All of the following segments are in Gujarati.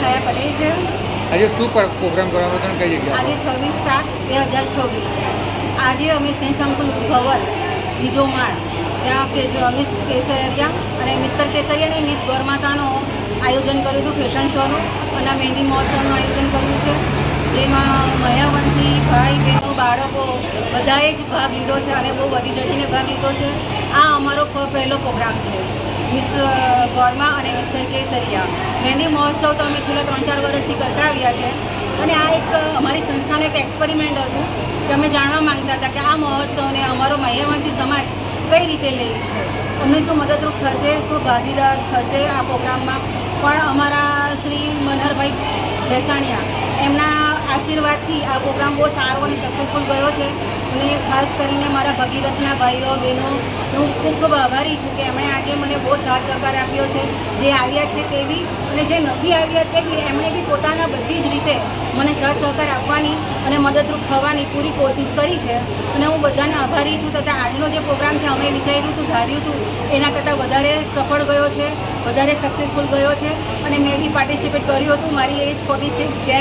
છાયા પટેલ છે। આજે શું પ્રોગ્રામ કરવામાં હતો અને કઈ જગ્યાએ? આજે 26/7/2024 આજે અમે સ્નેહ સંકુલ ભવન બીજો માળ ત્યાં મિસ કેસરિયા અને મિસ્ટર કેસરિયા અને મિસ ગૌરમાતાનો આયોજન કર્યું હતું, ફેશન શોનું અને મહેંદી મહોત્સવનું આયોજન કર્યું છે, જેમાં મયાવંશી ભાઈ બહેનો બાળકો બધાએ જ ભાગ લીધો છે અને બહુ વધી ચઢીને ભાગ લીધો છે। આ અમારો પહેલો પ્રોગ્રામ છે મિસ ગૌરમા અને મિસ્ટર કેસરિયા મહેંદી મહોત્સવ તો અમે છેલ્લા 3-4 વર્ષથી કરતા આવ્યા છે અને આ એક અમારી સંસ્થાનું એક એક્સપેરિમેન્ટ હતું કે અમે જાણવા માંગતા હતા કે આ મહોત્સવને અમારો મહ્યવંશી સમાજ કઈ રીતે લે છે, અમને શું મદદરૂપ થશે, શું ભાગીદાર થશે આ પ્રોગ્રામમાં। પણ અમારા શ્રી મનહરભાઈ ભેસાણિયા એમના આશીર્વાદથી આ પ્રોગ્રામ બહુ સારો અને સક્સેસફુલ ગયો છે અને ખાસ કરીને મારા ભગીરથના ભાઈઓ બહેનો હું ખૂબ ખૂબ આભારી છું કે એમણે આજે મને બહુ સાથ સહકાર આપ્યો છે। જે આવ્યા છે તે બી અને જે નથી આવ્યા તે બી એમણે બી પોતાના બધી જ રીતે મને સાથ સહકાર આપવાની અને મદદરૂપ થવાની પૂરી કોશિશ કરી છે અને હું બધાને આભારી છું। તથા આજનો જે પ્રોગ્રામ છે અમે વિચાર્યું હતું, ધાર્યું હતું એના કરતાં વધારે સફળ ગયો છે, વધારે સક્સેસફુલ ગયો છે અને મેં બી પાર્ટિસિપેટ કર્યું હતું। મારી એજ 46 છે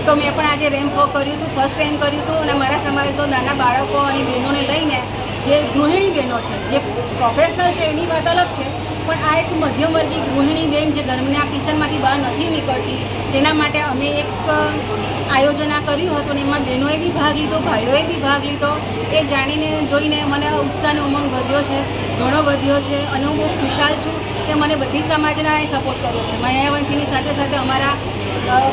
તો મેં પણ આજે રેમ્પ વોક કર્યું હતું, ફર્સ્ટ ટાઈમ કર્યું હતું અને મારા સમાજ તો નાના બાળકો અને બહેનોને લઈને જે ગૃહિણી બહેનો છે, જે પ્રોફેશનલ છે એની વાત અલગ છે, પણ આ એક મધ્યમવર્ગી ગૃહિણી બહેન જે ઘરના કિચનમાંથી બહાર નથી નીકળતી તેના માટે અમે એક આયોજન કર્યું હતું અને એમાં બહેનોએ બી ભાગ લીધો, ભાઈઓએ બી ભાગ લીધો। એ જાણીને જોઈને મને ઉત્સાહ અને ઉમંગ વધ્યો છે, ઘણો વધ્યો છે અને હું બહુ ખુશાલ છું કે મને બધી સમાજના એ સપોર્ટ કર્યો છે। મહ્યવંશીની સાથે સાથે અમારા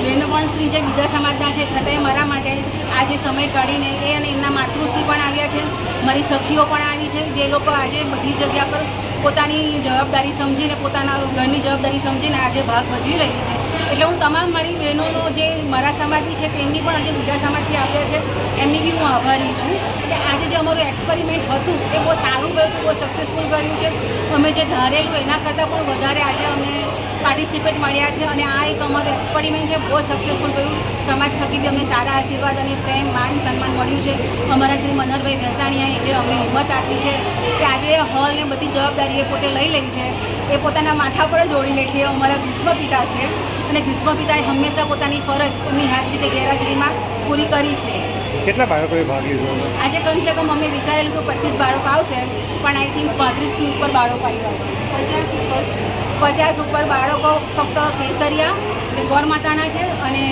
બહેનો પણ શ્રી જે બીજા સમાજના છે છતાંય મારા માટે આજે સમય કાઢીને એ અને એમના માતૃશ્રી પણ આવ્યા છે, મારી સખીઓ પણ આવી છે, જે લોકો આજે બધી જગ્યા પર પોતાની જવાબદારી સમજીને પોતાના ઘરની જવાબદારી સમજીને આજે ભાગ ભજવી રહી છે। એટલે હું તમામ મારી બહેનોનો જે મારા સમાજની છે તેમની પણ આજે બીજા સમાજથી આવ્યા છે એમની બી હું આભારી છું કે આજે જે અમારું એક્સપેરિમેન્ટ હતું એ બહુ સારું ગયું છે, બહુ સક્સેસફુલ ગયું છે। અમે જે ધારેલું એના કરતાં પણ વધારે આજે અમને પાર્ટિસિપેટ મળ્યા છે અને આ એક અમારું એક્સપેરિમેન્ટ છે, બહુ સક્સેસફુલ ગયું। સમાજ થકી બી અમને સારા આશીર્વાદ અને પ્રેમ માન સન્માન મળ્યું છે। અમારા શ્રી મનહરભાઈ ભેસાણીયાએ જે અમને હિંમત આપી છે કે આજે હોલને બધી જવાબદારી એ પોતે લઈ લે છે, એ પોતાના માથા પર જ ઓળી લે છે। એ અમારા ભીષ્મ પિતા છે અને ભીષ્મ પિતાએ હંમેશા પોતાની ફરજ એમની હાજરી કે ગેરહાજરીમાં પૂરી કરી છે। કેટલા બાળકોએ ભાગ લીધો? આજે કમસે કમ અમે વિચારેલું તો 25 બાળકો આવશે, પણ આઈ થિંક 35થી ઉપર બાળકો આવ્યા છે, 50 ઉપર બાળકો ફક્ત કેસરિયા એટલે ગૌરમાતાના છે અને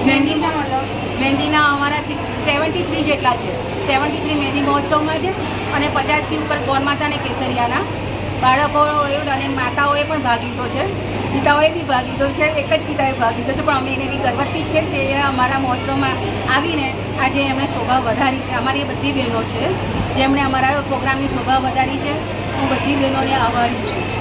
મહેંદીના અમારા 73 જેટલા છે, 73 મહેંદી મહોત્સવમાં છે અને 50થી ઉપર ગૌરમાતા અને કેસરિયાના બાળકો અને માતાઓએ પણ ભાગ લીધો છે, પિતાઓએ બી ભાગ લીધો છે, એક જ પિતાએ ભાગ લીધો છે, પણ અમે એને બી ગર્વથી જ છે કે અમારા મહોત્સવમાં આવીને આજે એમણે શોભા વધારી છે। અમારી બધી બહેનો છે જેમણે અમારા પ્રોગ્રામની શોભા વધારી છે, હું બધી બહેનોને આભારી છું।